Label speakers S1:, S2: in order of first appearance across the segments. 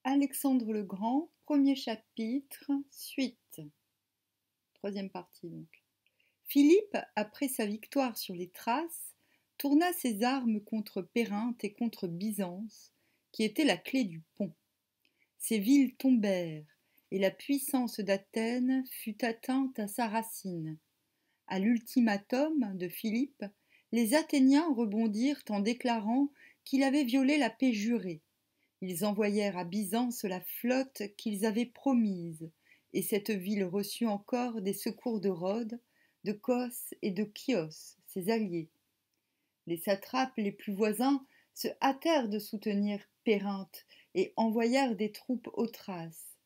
S1: Alexandre le Grand, premier chapitre, suite. Troisième partie donc. Philippe, après sa victoire sur les Thraces, tourna ses armes contre Périnthe et contre Byzance, qui était la clé du pont. Ces villes tombèrent, et la puissance d'Athènes fut atteinte à sa racine. À l'ultimatum de Philippe, les Athéniens rebondirent en déclarant qu'il avait violé la paix jurée. Ils envoyèrent à Byzance la flotte qu'ils avaient promise, et cette ville reçut encore des secours de Rhodes, de Cos et de Chios, ses alliés. Les satrapes les plus voisins se hâtèrent de soutenir Périnthe et envoyèrent des troupes aux Thraces.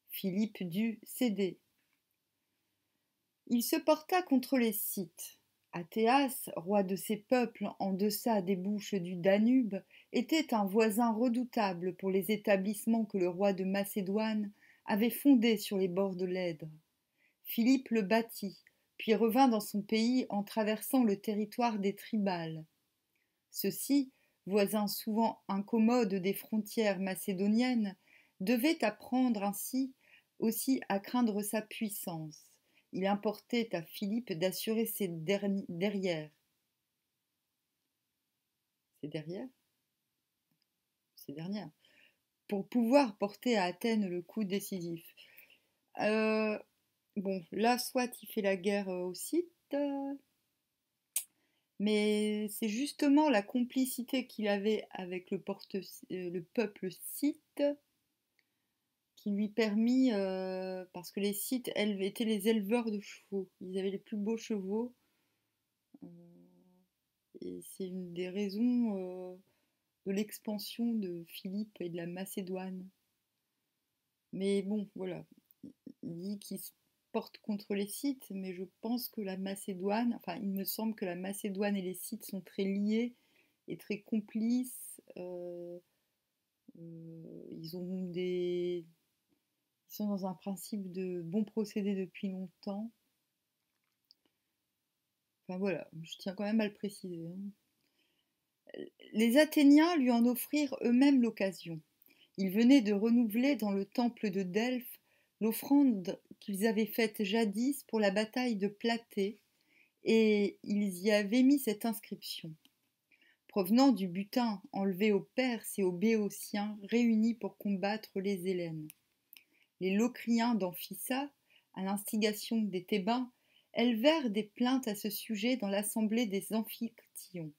S1: Philippe dut céder. Il se porta contre les Scythes. Athéas, roi de ces peuples en deçà des bouches du Danube, était un voisin redoutable pour les établissements que le roi de Macédoine avait fondés sur les bords de l'Èdre. Philippe le battit, puis revint dans son pays en traversant le territoire des Tribales. Ceux-ci, voisins souvent incommodes des frontières macédoniennes, devaient apprendre ainsi aussi à craindre sa puissance. Il importait à Philippe d'assurer ses derrières. Ses derrières Ses dernières. Pour pouvoir porter à Athènes le coup décisif. Euh, bon, là, soit il fait la guerre aux Scythes, mais c'est justement la complicité qu'il avait avec le peuple scythe qui lui permit, parce que les Scythes étaient les éleveurs de chevaux, ils avaient les plus beaux chevaux, euh, et c'est une des raisons de l'expansion de Philippe et de la Macédoine. Mais bon, voilà, il dit qu'il se porte contre les Scythes, mais je pense que la Macédoine, enfin il me semble que la Macédoine et les Scythes sont très liés et très complices. Ils ont des, ils sont dans un principe de bon procédé depuis longtemps. Enfin voilà, je tiens quand même à le préciser, hein. Les Athéniens lui en offrirent eux-mêmes l'occasion. Ils venaient de renouveler dans le temple de Delphes l'offrande qu'ils avaient faite jadis pour la bataille de Platée, et ils y avaient mis cette inscription. Provenant du butin enlevé aux Perses et aux Béotiens réunis pour combattre les Hellènes. Les Locriens d'Amphissa, à l'instigation des Thébains, élevèrent des plaintes à ce sujet dans l'assemblée des Amphictyons.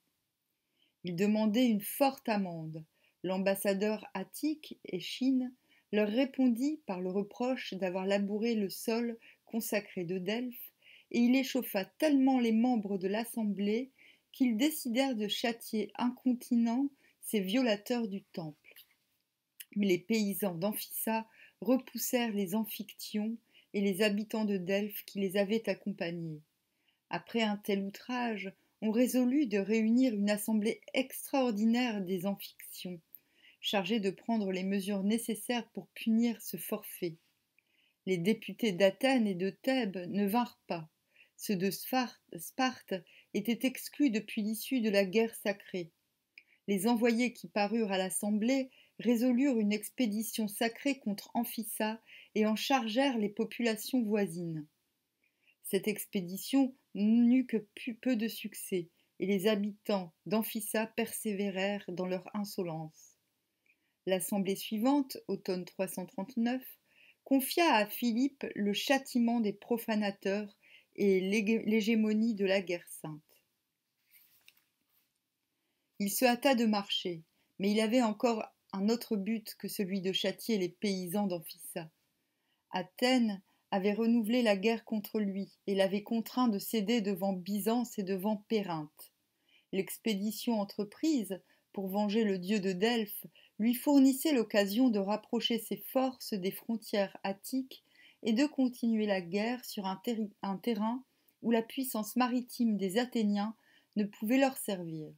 S1: Ils demandaient une forte amende. L'ambassadeur attique, Échine, leur répondit par le reproche d'avoir labouré le sol consacré de Delphes, et il échauffa tellement les membres de l'assemblée qu'ils décidèrent de châtier incontinent ces violateurs du temple. Mais les paysans d'Amphissa repoussèrent les Amphictyons et les habitants de Delphes qui les avaient accompagnés. Après un tel outrage, on résolut de réunir une assemblée extraordinaire des Amphictyons, chargée de prendre les mesures nécessaires pour punir ce forfait. Les députés d'Athènes et de Thèbes ne vinrent pas. Ceux de Sparte étaient exclus depuis l'issue de la guerre sacrée. Les envoyés qui parurent à l'assemblée résolurent une expédition sacrée contre Amphissa et en chargèrent les populations voisines. Cette expédition n'eut que peu de succès, et les habitants d'Amphissa persévérèrent dans leur insolence. L'assemblée suivante, automne 339, confia à Philippe le châtiment des profanateurs et l'hégémonie de la guerre sainte. Il se hâta de marcher, mais il avait encore un autre but que celui de châtier les paysans d'Amphissa. Athènes avait renouvelé la guerre contre lui et l'avait contraint de céder devant Byzance et devant Périnthe. L'expédition entreprise pour venger le dieu de Delphes lui fournissait l'occasion de rapprocher ses forces des frontières attiques et de continuer la guerre sur un terrain où la puissance maritime des Athéniens ne pouvait leur servir.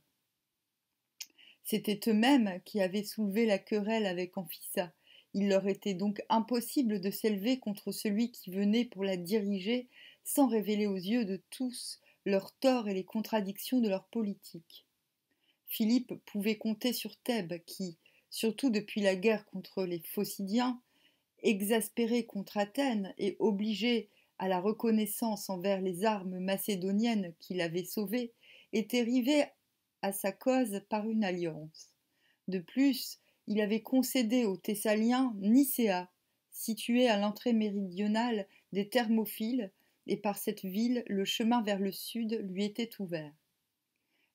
S1: C'étaient eux-mêmes qui avaient soulevé la querelle avec Amphissa. Il leur était donc impossible de s'élever contre celui qui venait pour la diriger sans révéler aux yeux de tous leurs torts et les contradictions de leur politique. Philippe pouvait compter sur Thèbes qui, surtout depuis la guerre contre les Phocidiens, exaspéré contre Athènes et obligé à la reconnaissance envers les armes macédoniennes qui l'avaient sauvé, était rivé à sa cause par une alliance. De plus, il avait concédé aux Thessaliens Nicéa, située à l'entrée méridionale des Thermopyles, et par cette ville le chemin vers le sud lui était ouvert.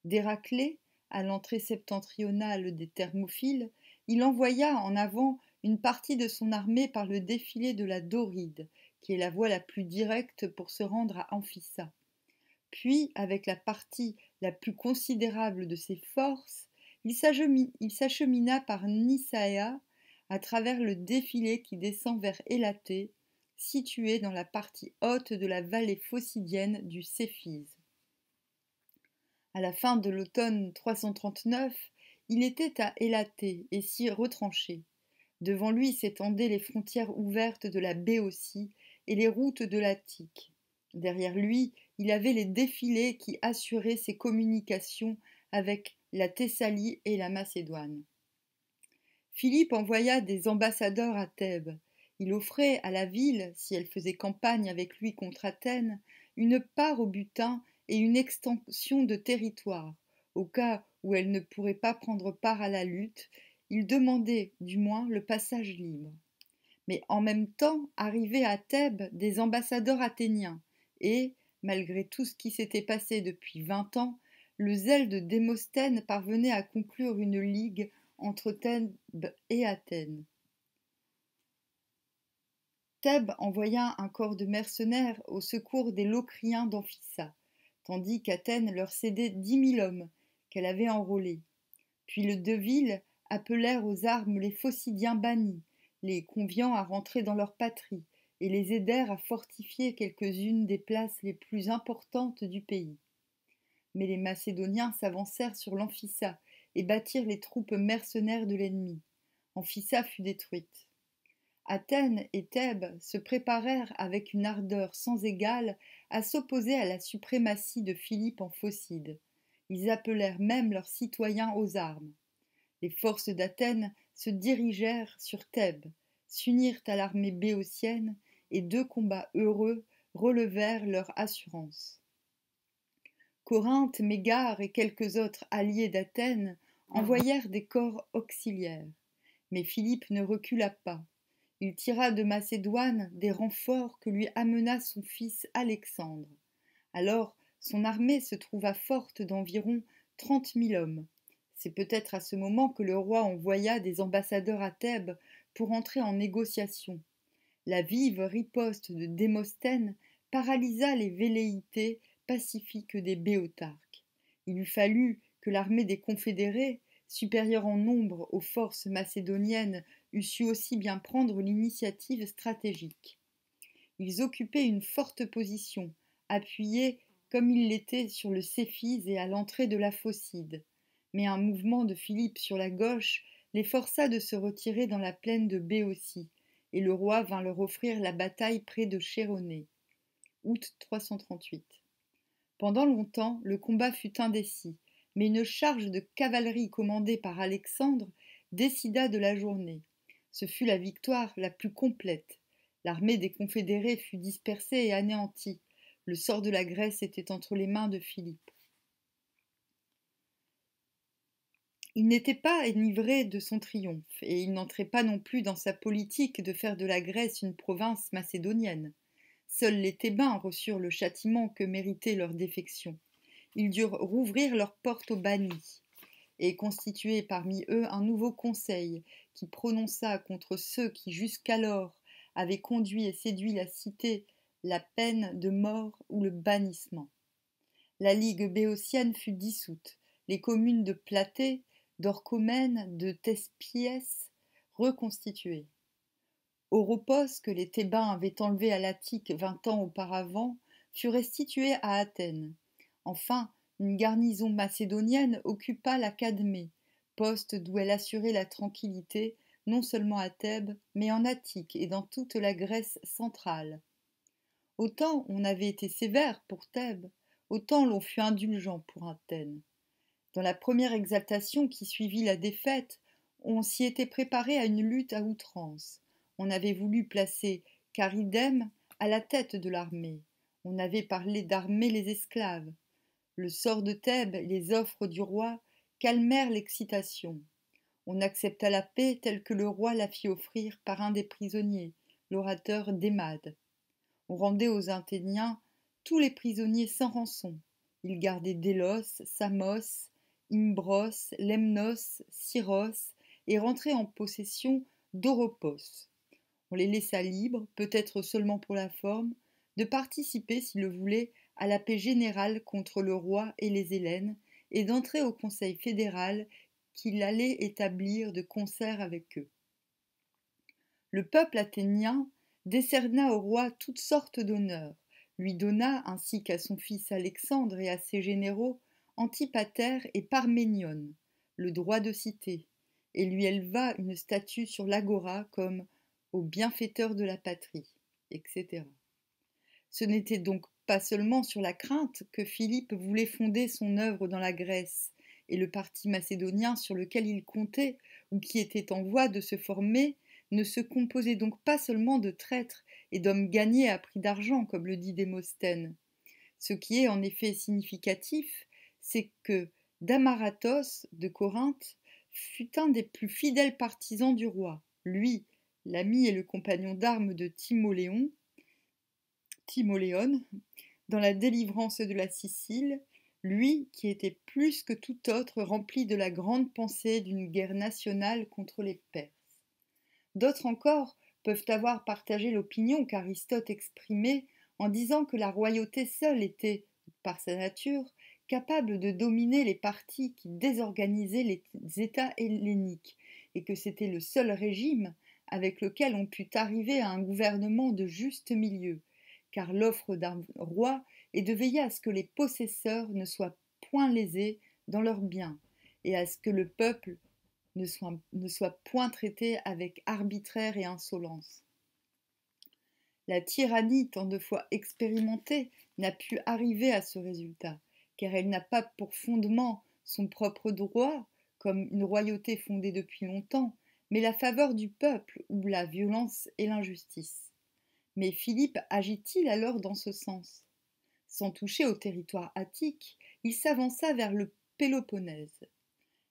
S1: D'Héraclée, à l'entrée septentrionale des Thermopyles, il envoya en avant une partie de son armée par le défilé de la Doride, qui est la voie la plus directe pour se rendre à Amphissa. Puis, avec la partie la plus considérable de ses forces, il s'achemina par Nisaea à travers le défilé qui descend vers Élatée, située dans la partie haute de la vallée phocidienne du Céphise. À la fin de l'automne 339, il était à Élatée et s'y retranchait. Devant lui s'étendaient les frontières ouvertes de la Béotie et les routes de l'Attique. Derrière lui, il avait les défilés qui assuraient ses communications avec la Thessalie et la Macédoine. Philippe envoya des ambassadeurs à Thèbes. Il offrait à la ville, si elle faisait campagne avec lui contre Athènes, une part au butin et une extension de territoire. Au cas où elle ne pourrait pas prendre part à la lutte, il demandait du moins le passage libre. Mais en même temps arrivaient à Thèbes des ambassadeurs athéniens, et, malgré tout ce qui s'était passé depuis 20 ans, le zèle de Démosthène parvenait à conclure une ligue entre Thèbes et Athènes. Thèbes envoya un corps de mercenaires au secours des Locriens d'Amphissa, tandis qu'Athènes leur cédait 10 000 hommes qu'elle avait enrôlés. Puis les deux villes appelèrent aux armes les Phocidiens bannis, les conviant à rentrer dans leur patrie, et les aidèrent à fortifier quelques-unes des places les plus importantes du pays. Mais les Macédoniens s'avancèrent sur l'Amphissa et battirent les troupes mercenaires de l'ennemi. Amphissa fut détruite. Athènes et Thèbes se préparèrent avec une ardeur sans égale à s'opposer à la suprématie de Philippe en Phocide. Ils appelèrent même leurs citoyens aux armes. Les forces d'Athènes se dirigèrent sur Thèbes, s'unirent à l'armée béotienne, et 2 combats heureux relevèrent leur assurance. Corinthe, Mégare et quelques autres alliés d'Athènes envoyèrent des corps auxiliaires. Mais Philippe ne recula pas. Il tira de Macédoine des renforts que lui amena son fils Alexandre. Alors son armée se trouva forte d'environ 30 000 hommes. C'est peut-être à ce moment que le roi envoya des ambassadeurs à Thèbes pour entrer en négociation. La vive riposte de Démosthène paralysa les velléités pacifiques des Béotarques. Il eût fallu que l'armée des confédérés, supérieure en nombre aux forces macédoniennes, eût su aussi bien prendre l'initiative stratégique. Ils occupaient une forte position, appuyés comme ils l'étaient sur le Céphise et à l'entrée de la Phocide. Mais un mouvement de Philippe sur la gauche les força de se retirer dans la plaine de Béotie, et le roi vint leur offrir la bataille près de Chéronée. Août 338. Pendant longtemps, le combat fut indécis, mais une charge de cavalerie commandée par Alexandre décida de la journée. Ce fut la victoire la plus complète. L'armée des confédérés fut dispersée et anéantie. Le sort de la Grèce était entre les mains de Philippe. Il n'était pas enivré de son triomphe, et il n'entrait pas non plus dans sa politique de faire de la Grèce une province macédonienne. Seuls les Thébains reçurent le châtiment que méritait leur défection. Ils durent rouvrir leurs portes aux bannis, et constituer parmi eux un nouveau conseil qui prononça contre ceux qui jusqu'alors avaient conduit et séduit la cité la peine de mort ou le bannissement. La ligue béotienne fut dissoute, les communes de Platée, d'Orchomène, de Thespiès reconstituées. Oropos, que les Thébains avaient enlevé à l'Attique 20 ans auparavant, fut restitué à Athènes. Enfin, une garnison macédonienne occupa la Cadmée, poste d'où elle assurait la tranquillité non seulement à Thèbes, mais en Attique et dans toute la Grèce centrale. Autant on avait été sévère pour Thèbes, autant l'on fut indulgent pour Athènes. Dans la première exaltation qui suivit la défaite, On s'y était préparé à une lutte à outrance. On avait voulu placer Charidem à la tête de l'armée. On avait parlé d'armer les esclaves. Le sort de Thèbes et les offres du roi calmèrent l'excitation. On accepta la paix telle que le roi la fit offrir par un des prisonniers, l'orateur Démade. On rendait aux Athéniens tous les prisonniers sans rançon. Ils gardaient Délos, Samos, Imbros, Lemnos, Syros et rentraient en possession d'Oropos. On les laissa libres, peut-être seulement pour la forme, de participer, s'ils le voulaient, à la paix générale contre le roi et les Hellènes, et d'entrer au conseil fédéral qu'il allait établir de concert avec eux. Le peuple athénien décerna au roi toutes sortes d'honneurs, lui donna, ainsi qu'à son fils Alexandre et à ses généraux, Antipater et Parménion, le droit de cité, et lui éleva une statue sur l'agora comme au bienfaiteur de la patrie, etc. Ce n'était donc pas seulement sur la crainte que Philippe voulait fonder son œuvre dans la Grèce, et le parti macédonien sur lequel il comptait, ou qui était en voie de se former, ne se composait donc pas seulement de traîtres et d'hommes gagnés à prix d'argent, comme le dit Démosthène. Ce qui est en effet significatif, c'est que Damaratos de Corinthe fut un des plus fidèles partisans du roi. Lui, l'ami et le compagnon d'armes de Timoléon, dans la délivrance de la Sicile, lui qui était plus que tout autre rempli de la grande pensée d'une guerre nationale contre les Perses. D'autres encore peuvent avoir partagé l'opinion qu'Aristote exprimait en disant que la royauté seule était, par sa nature, capable de dominer les partis qui désorganisaient les États helléniques, et que c'était le seul régime avec lequel on pût arriver à un gouvernement de juste milieu, car l'offre d'un roi est de veiller à ce que les possesseurs ne soient point lésés dans leurs biens, et à ce que le peuple ne soit point traité avec arbitraire et insolence. La tyrannie, tant de fois expérimentée, n'a pu arriver à ce résultat, car elle n'a pas pour fondement son propre droit, comme une royauté fondée depuis longtemps, mais la faveur du peuple ou la violence et l'injustice. Mais Philippe agit-il alors dans ce sens? Sans toucher au territoire attique, il s'avança vers le Péloponnèse.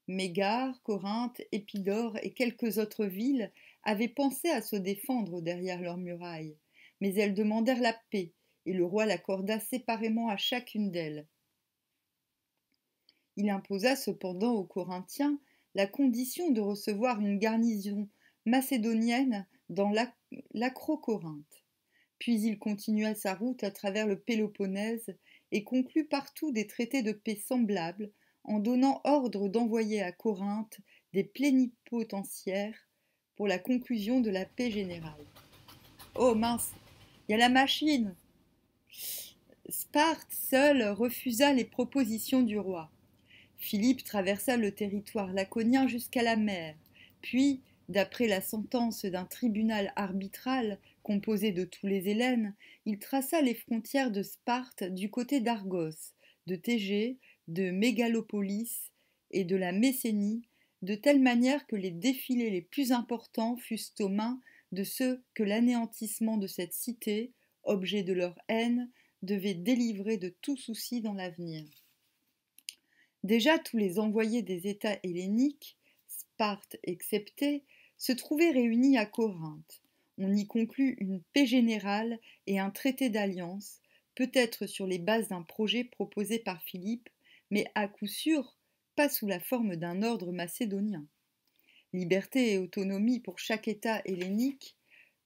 S1: Mégare, Corinthe, Épidore et quelques autres villes avaient pensé à se défendre derrière leurs murailles, mais elles demandèrent la paix, et le roi l'accorda séparément à chacune d'elles. Il imposa cependant aux Corinthiens la condition de recevoir une garnison macédonienne dans l'Acrocorinthe. Puis il continua sa route à travers le Péloponnèse et conclut partout des traités de paix semblables, en donnant ordre d'envoyer à Corinthe des plénipotentiaires pour la conclusion de la paix générale. Oh mince, il y a la machine! Sparte seule refusa les propositions du roi. Philippe traversa le territoire laconien jusqu'à la mer, puis, d'après la sentence d'un tribunal arbitral composé de tous les Hellènes, il traça les frontières de Sparte du côté d'Argos, de Thégée, de Mégalopolis et de la Messénie, de telle manière que les défilés les plus importants fussent aux mains de ceux que l'anéantissement de cette cité, objet de leur haine, devait délivrer de tout souci dans l'avenir. Déjà tous les envoyés des États helléniques, Sparte exceptée, se trouvaient réunis à Corinthe. On y conclut une paix générale et un traité d'alliance, peut-être sur les bases d'un projet proposé par Philippe, mais à coup sûr pas sous la forme d'un ordre macédonien. Liberté et autonomie pour chaque État hellénique,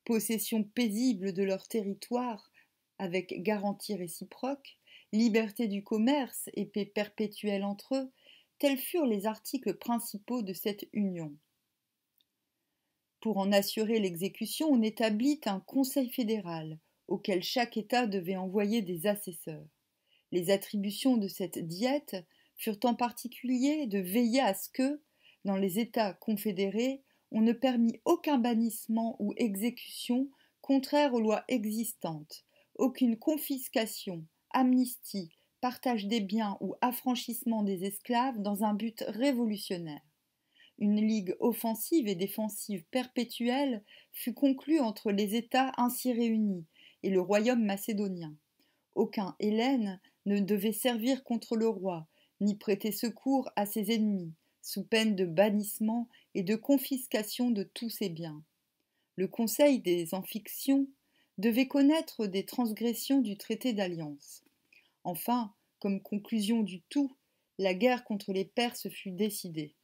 S1: possession paisible de leur territoire avec garantie réciproque, liberté du commerce et paix perpétuelle entre eux, tels furent les articles principaux de cette union. Pour en assurer l'exécution, on établit un conseil fédéral, auquel chaque État devait envoyer des assesseurs. Les attributions de cette diète furent en particulier de veiller à ce que, dans les États confédérés, on ne permit aucun bannissement ou exécution contraire aux lois existantes, aucune confiscation, amnistie, partage des biens ou affranchissement des esclaves dans un but révolutionnaire. une ligue offensive et défensive perpétuelle fut conclue entre les États ainsi réunis et le royaume macédonien. Aucun Hellène ne devait servir contre le roi, ni prêter secours à ses ennemis, sous peine de bannissement et de confiscation de tous ses biens. Le Conseil des Amphictyons devait connaître des transgressions du traité d'alliance. Enfin, comme conclusion du tout, la guerre contre les Perses fut décidée.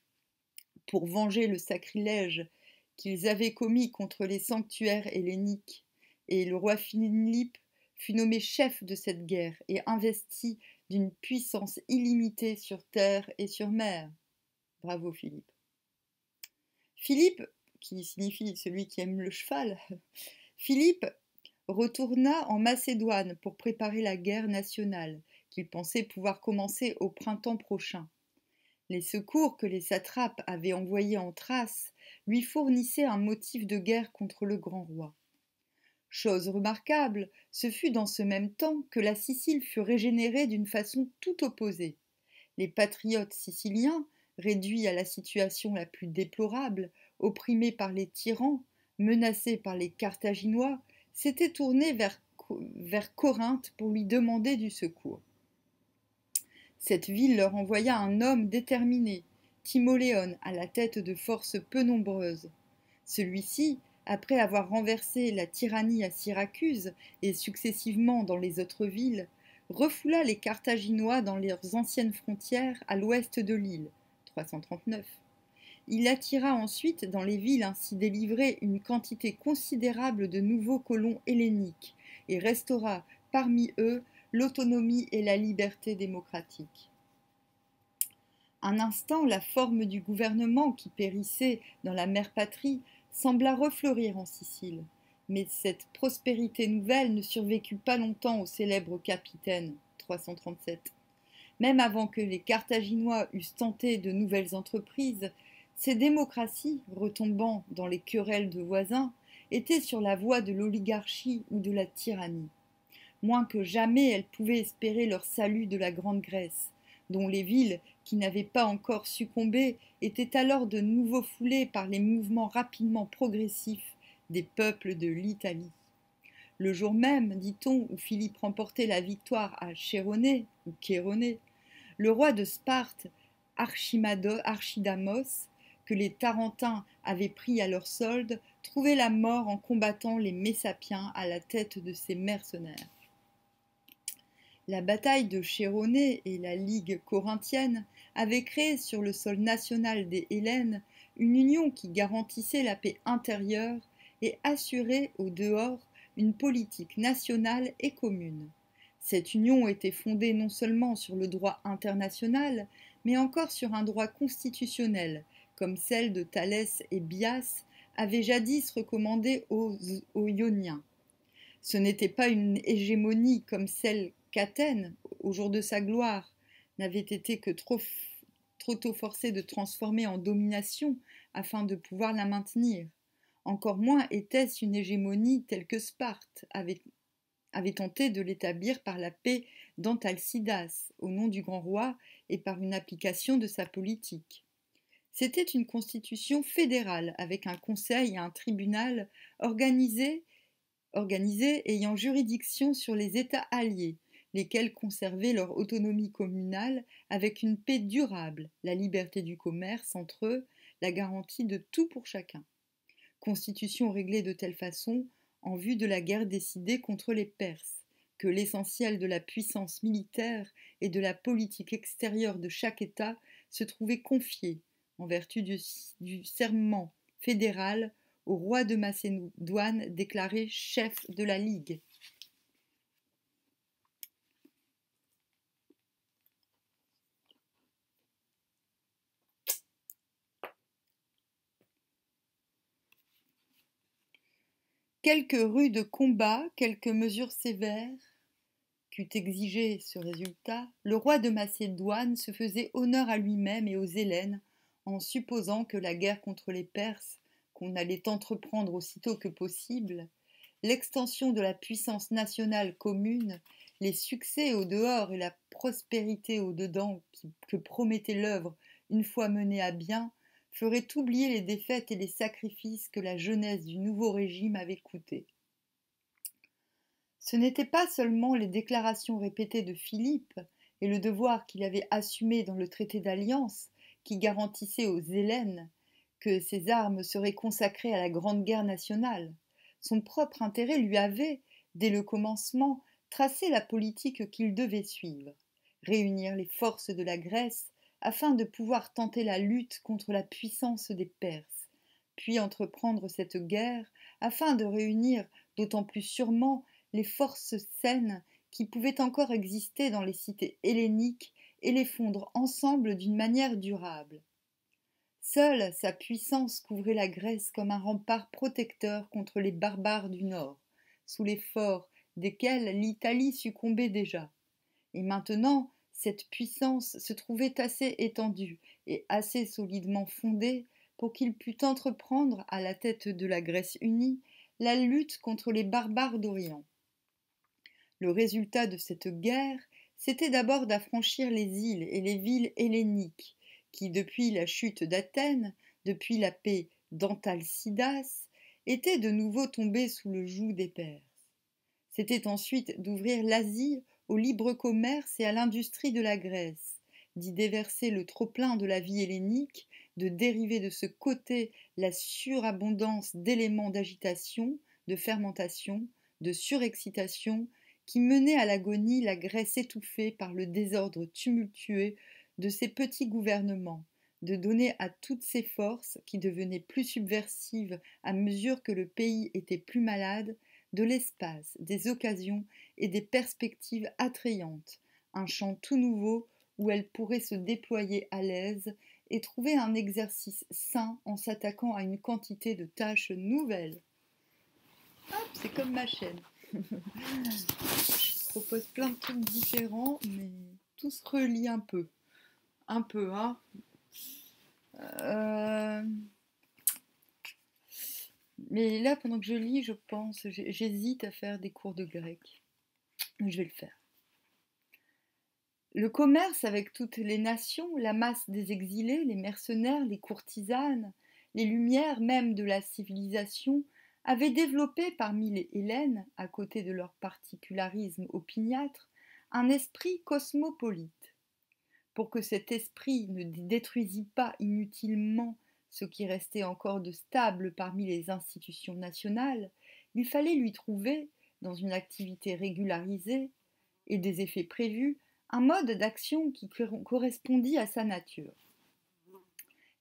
S1: Pour venger le sacrilège qu'ils avaient commis contre les sanctuaires helléniques, et le roi Philippe fut nommé chef de cette guerre et investi d'une puissance illimitée sur terre et sur mer. Bravo Philippe. Philippe, qui signifie celui qui aime le cheval, Philippe retourna en Macédoine pour préparer la guerre nationale qu'il pensait pouvoir commencer au printemps prochain. Les secours que les satrapes avaient envoyés en Thrace lui fournissaient un motif de guerre contre le grand roi. Chose remarquable, ce fut dans ce même temps que la Sicile fut régénérée d'une façon tout opposée. Les patriotes siciliens, réduits à la situation la plus déplorable, opprimés par les tyrans, menacés par les Carthaginois, s'étaient tournés vers Corinthe pour lui demander du secours. Cette ville leur envoya un homme déterminé, Timoléon, à la tête de forces peu nombreuses. Celui-ci, après avoir renversé la tyrannie à Syracuse et successivement dans les autres villes, refoula les Carthaginois dans leurs anciennes frontières à l'ouest de l'île, 339. Il attira ensuite dans les villes ainsi délivrées une quantité considérable de nouveaux colons helléniques et restaura parmi eux l'autonomie et la liberté démocratique. Un instant, la forme du gouvernement qui périssait dans la mère patrie sembla refleurir en Sicile, mais cette prospérité nouvelle ne survécut pas longtemps au célèbre capitaine, 337. Même avant que les Carthaginois eussent tenté de nouvelles entreprises, ces démocraties, retombant dans les querelles de voisins, étaient sur la voie de l'oligarchie ou de la tyrannie. Moins que jamais elles pouvaient espérer leur salut de la Grande Grèce, dont les villes, qui n'avaient pas encore succombé, étaient alors de nouveau foulées par les mouvements rapidement progressifs des peuples de l'Italie. Le jour même, dit-on, où Philippe remportait la victoire à Chéronée, ou Chéronée, le roi de Sparte, Archidamos, que les Tarentins avaient pris à leur solde, trouvait la mort en combattant les Messapiens à la tête de ses mercenaires. La bataille de Chéronée et la Ligue corinthienne avaient créé sur le sol national des Hellènes une union qui garantissait la paix intérieure et assurait au dehors une politique nationale et commune. Cette union était fondée non seulement sur le droit international, mais encore sur un droit constitutionnel, comme celle de Thalès et Bias avaient jadis recommandé aux Ioniens. Ce n'était pas une hégémonie comme celle qu'Athènes, au jour de sa gloire, n'avait été que trop tôt forcée de transformer en domination afin de pouvoir la maintenir. Encore moins était-ce une hégémonie telle que Sparte avait tenté de l'établir par la paix d'Antalcidas, au nom du grand roi et par une application de sa politique. C'était une constitution fédérale avec un conseil et un tribunal organisés ayant juridiction sur les États alliés, lesquels conservaient leur autonomie communale avec une paix durable, la liberté du commerce entre eux, la garantie de tout pour chacun. Constitution réglée de telle façon en vue de la guerre décidée contre les Perses, que l'essentiel de la puissance militaire et de la politique extérieure de chaque État se trouvait confié, en vertu du serment fédéral, au roi de Macédoine déclaré chef de la Ligue. Quelques rudes combats, quelques mesures sévères qu'eût exigé ce résultat, le roi de Macédoine se faisait honneur à lui-même et aux Hellènes en supposant que la guerre contre les Perses, qu'on allait entreprendre aussitôt que possible, l'extension de la puissance nationale commune, les succès au dehors et la prospérité au dedans que promettait l'œuvre une fois menée à bien, ferait oublier les défaites et les sacrifices que la jeunesse du nouveau régime avait coûtés. Ce n'étaient pas seulement les déclarations répétées de Philippe et le devoir qu'il avait assumé dans le traité d'alliance qui garantissaient aux Hellènes que ses armes seraient consacrées à la grande guerre nationale. Son propre intérêt lui avait, dès le commencement, tracé la politique qu'il devait suivre, réunir les forces de la Grèce afin de pouvoir tenter la lutte contre la puissance des Perses, puis entreprendre cette guerre afin de réunir d'autant plus sûrement les forces saines qui pouvaient encore exister dans les cités helléniques et les fondre ensemble d'une manière durable. Seule sa puissance couvrait la Grèce comme un rempart protecteur contre les barbares du Nord, sous les forts desquels l'Italie succombait déjà. Et maintenant, cette puissance se trouvait assez étendue et assez solidement fondée pour qu'il pût entreprendre, à la tête de la Grèce unie, la lutte contre les barbares d'Orient. Le résultat de cette guerre, c'était d'abord d'affranchir les îles et les villes helléniques, qui, depuis la chute d'Athènes, depuis la paix d'Antalcidas, étaient de nouveau tombées sous le joug des Perses. C'était ensuite d'ouvrir l'Asie au libre commerce et à l'industrie de la Grèce, d'y déverser le trop-plein de la vie hellénique, de dériver de ce côté la surabondance d'éléments d'agitation, de fermentation, de surexcitation, qui menait à l'agonie la Grèce étouffée par le désordre tumultueux de ses petits gouvernements, de donner à toutes ces forces, qui devenaient plus subversives à mesure que le pays était plus malade, de l'espace, des occasions et des perspectives attrayantes, un champ tout nouveau où elles pourraient se déployer à l'aise et trouver un exercice sain en s'attaquant à une quantité de tâches nouvelles. Hop, c'est comme ma chaîne. Je propose plein de trucs différents, mais tout se relie un peu. Un peu, hein. Mais là, pendant que je lis, je pense, j'hésite à faire des cours de grec. Mais je vais le faire. Le commerce avec toutes les nations, la masse des exilés, les mercenaires, les courtisanes, les lumières même de la civilisation, avaient développé parmi les Hellènes, à côté de leur particularisme opiniâtre, un esprit cosmopolite. Pour que cet esprit ne détruisît pas inutilement ce qui restait encore de stable parmi les institutions nationales, il fallait lui trouver, dans une activité régularisée et des effets prévus, un mode d'action qui correspondit à sa nature.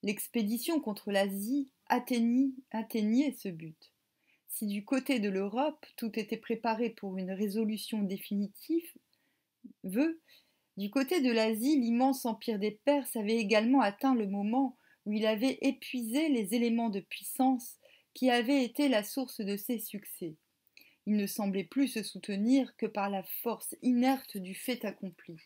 S1: L'expédition contre l'Asie atteignait ce but. Si du côté de l'Europe tout était préparé pour une résolution définitive, du côté de l'Asie, l'immense empire des Perses avait également atteint le moment où il avait épuisé les éléments de puissance qui avaient été la source de ses succès. Il ne semblait plus se soutenir que par la force inerte du fait accompli.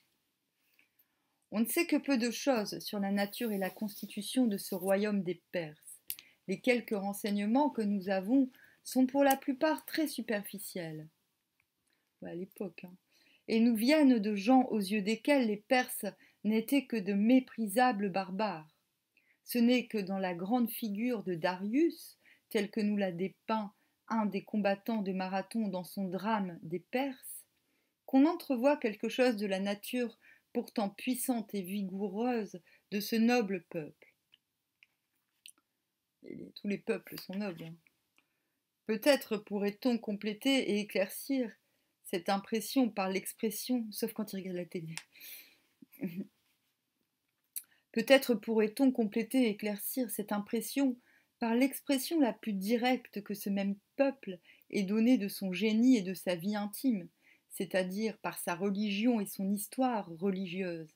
S1: On ne sait que peu de choses sur la nature et la constitution de ce royaume des Perses. Les quelques renseignements que nous avons sont pour la plupart très superficiels. À l'époque, et nous viennent de gens aux yeux desquels les Perses n'étaient que de méprisables barbares. Ce n'est que dans la grande figure de Darius, tel que nous l'a dépeint un des combattants de Marathon dans son drame des Perses, qu'on entrevoit quelque chose de la nature pourtant puissante et vigoureuse de ce noble peuple. Tous les peuples sont nobles. Peut-être pourrait-on compléter et éclaircir cette impression par l'expression, sauf quand il regarde la télé. Peut-être pourrait-on compléter et éclaircir cette impression par l'expression la plus directe que ce même peuple ait donnée de son génie et de sa vie intime, c'est-à-dire par sa religion et son histoire religieuse.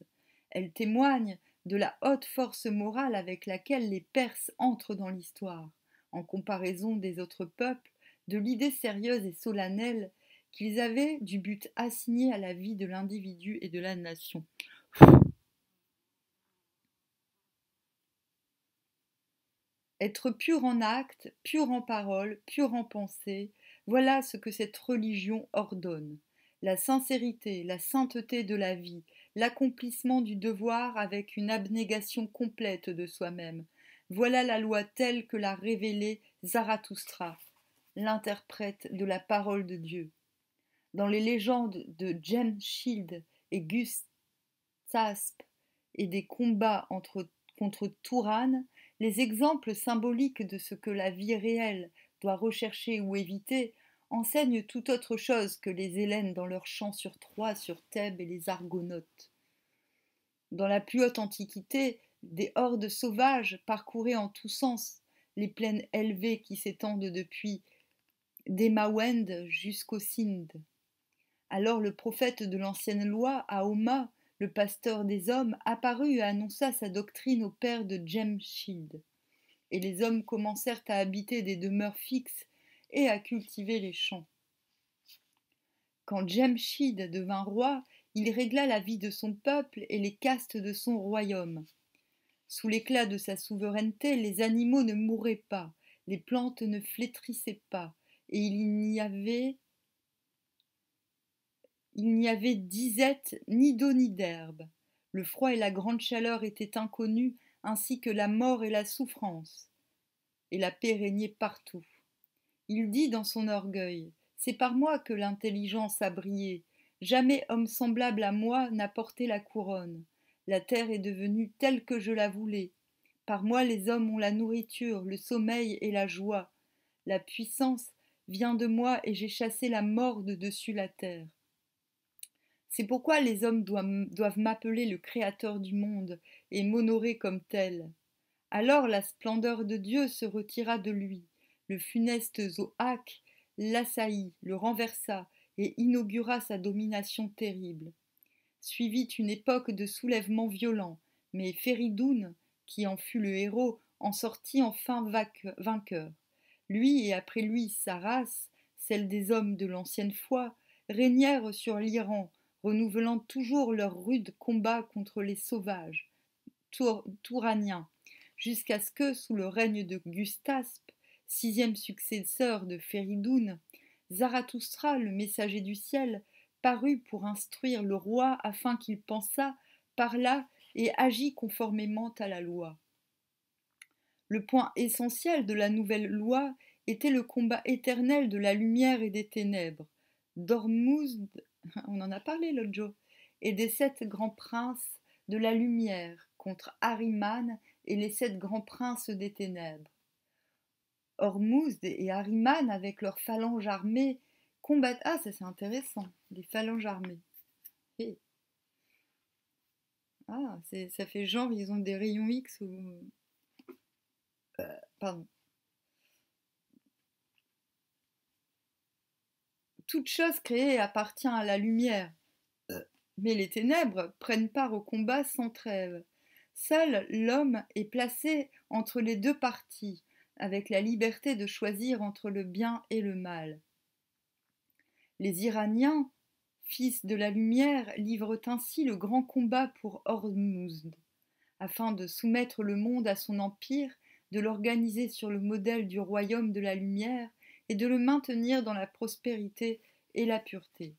S1: Elle témoigne de la haute force morale avec laquelle les Perses entrent dans l'histoire, en comparaison des autres peuples, de l'idée sérieuse et solennelle qu'ils avaient du but assigné à la vie de l'individu et de la nation. Être pur en acte, pur en parole, pur en pensée, voilà ce que cette religion ordonne. La sincérité, la sainteté de la vie, l'accomplissement du devoir avec une abnégation complète de soi-même, Voilà la loi telle que l'a révélée Zarathustra, l'interprète de la parole de Dieu. Dans les légendes de Jemshild et Gustasp et des combats contre Touran, les exemples symboliques de ce que la vie réelle doit rechercher ou éviter enseignent tout autre chose que les Hellènes dans leurs chants sur Troie, sur Thèbes et les Argonautes. Dans la plus haute antiquité, des hordes sauvages parcouraient en tous sens les plaines élevées qui s'étendent depuis d'Emawend jusqu'au Sindh. Alors le prophète de l'ancienne loi, Ahoma, le pasteur des hommes, apparut et annonça sa doctrine au père de Jemshild. Et les hommes commencèrent à habiter des demeures fixes et à cultiver les champs. Quand Jemshid devint roi, il régla la vie de son peuple et les castes de son royaume. Sous l'éclat de sa souveraineté, les animaux ne mouraient pas, les plantes ne flétrissaient pas, et il n'y avait disette ni d'eau ni d'herbe. Le froid et la grande chaleur étaient inconnus, ainsi que la mort et la souffrance. Et la paix régnait partout. Il dit dans son orgueil: c'est par moi que l'intelligence a brillé. Jamais homme semblable à moi n'a porté la couronne. La terre est devenue telle que je la voulais. Par moi les hommes ont la nourriture, le sommeil et la joie. La puissance vient de moi et j'ai chassé la mort de dessus la terre. C'est pourquoi les hommes doivent m'appeler le créateur du monde et m'honorer comme tel. Alors la splendeur de Dieu se retira de lui. Le funeste Zohak l'assaillit, le renversa et inaugura sa domination terrible. Suivit une époque de soulèvements violents, mais Féridoun, qui en fut le héros, en sortit enfin vainqueur. Lui et après lui sa race, celle des hommes de l'ancienne foi, régnèrent sur l'Iran, renouvelant toujours leurs rudes combats contre les sauvages touraniens, jusqu'à ce que, sous le règne de Gustasp, sixième successeur de Féridoun, Zarathustra, le messager du ciel, parut pour instruire le roi afin qu'il pensât, parlât et agît conformément à la loi. Le point essentiel de la nouvelle loi était le combat éternel de la lumière et des ténèbres, d'Ormuzd, on en a parlé l'autre jour, et des 7 grands princes de la lumière contre Ahriman et les 7 grands princes des ténèbres. Ormuzd et Ahriman, avec leurs phalanges armées, combattent. Ah, ça c'est intéressant, les phalanges armées. Et... Ah, ça fait genre, ils ont des rayons X ou. Pardon. Toute chose créée appartient à la lumière, mais les ténèbres prennent part au combat sans trêve. Seul l'homme est placé entre les deux parties, avec la liberté de choisir entre le bien et le mal. Les Iraniens, fils de la lumière, livrent ainsi le grand combat pour Ormuzd, afin de soumettre le monde à son empire, de l'organiser sur le modèle du royaume de la lumière et de le maintenir dans la prospérité et la pureté.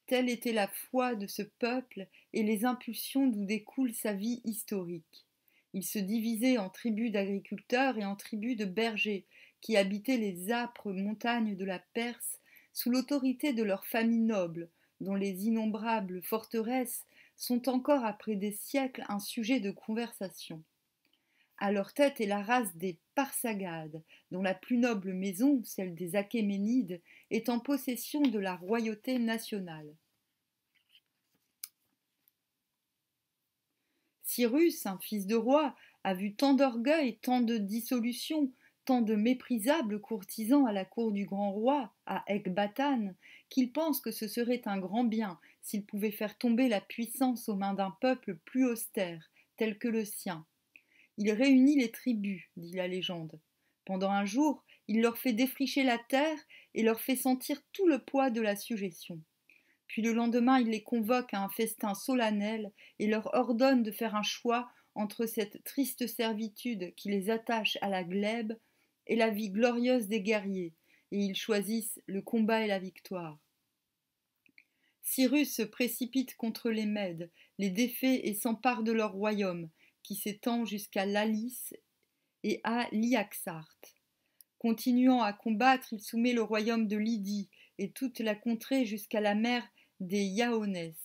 S1: Telle était la foi de ce peuple et les impulsions d'où découle sa vie historique. Il se divisait en tribus d'agriculteurs et en tribus de bergers qui habitaient les âpres montagnes de la Perse sous l'autorité de leurs familles nobles, dont les innombrables forteresses sont encore après des siècles un sujet de conversation. À leur tête est la race des Parsagades, dont la plus noble maison, celle des Achéménides, est en possession de la royauté nationale. Cyrus, un fils de roi, a vu tant d'orgueil, tant de dissolution, tant de méprisables courtisans à la cour du grand roi, à Ecbatane, qu'il pense que ce serait un grand bien s'il pouvait faire tomber la puissance aux mains d'un peuple plus austère, tel que le sien. Il réunit les tribus, dit la légende. Pendant un jour, il leur fait défricher la terre et leur fait sentir tout le poids de la sujétion. Puis le lendemain, il les convoque à un festin solennel et leur ordonne de faire un choix entre cette triste servitude qui les attache à la glèbe et la vie glorieuse des guerriers, et ils choisissent le combat et la victoire. Cyrus se précipite contre les Mèdes, les défait et s'empare de leur royaume, qui s'étend jusqu'à l'Alice et à Liaxarte. Continuant à combattre, il soumet le royaume de Lydie et toute la contrée jusqu'à la mer des Yaonès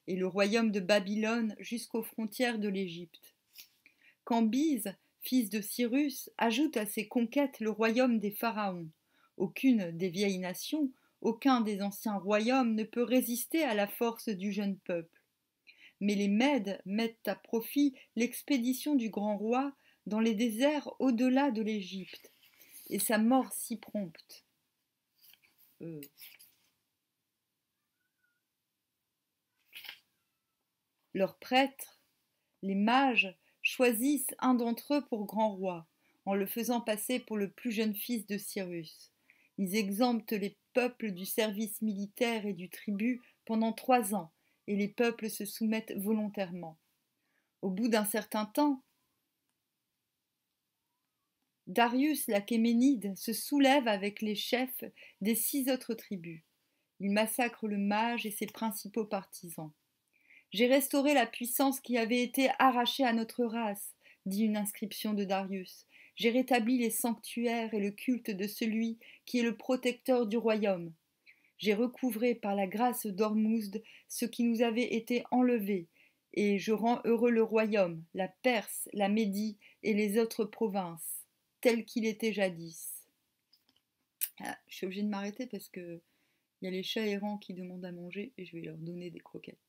S1: et le royaume de Babylone jusqu'aux frontières de l'Égypte. Cambyse, fils de Cyrus, ajoute à ses conquêtes le royaume des pharaons. Aucune des vieilles nations, aucun des anciens royaumes ne peut résister à la force du jeune peuple. Mais les Mèdes mettent à profit l'expédition du grand roi dans les déserts au-delà de l'Égypte, et sa mort si prompte. Leurs prêtres, les mages, choisissent un d'entre eux pour grand roi, en le faisant passer pour le plus jeune fils de Cyrus. Ils exemptent les peuples du service militaire et du tribut pendant 3 ans, et les peuples se soumettent volontairement. Au bout d'un certain temps, Darius l'Achéménide se soulève avec les chefs des 6 autres tribus. Il massacre le mage et ses principaux partisans. J'ai restauré la puissance qui avait été arrachée à notre race, dit une inscription de Darius. J'ai rétabli les sanctuaires et le culte de celui qui est le protecteur du royaume. J'ai recouvré par la grâce d'Ormuzd ce qui nous avait été enlevé, et je rends heureux le royaume, la Perse, la Médie et les autres provinces, tel qu'il était jadis. Ah, je suis obligée de m'arrêter parce que il y a les chats errants qui demandent à manger et je vais leur donner des croquettes.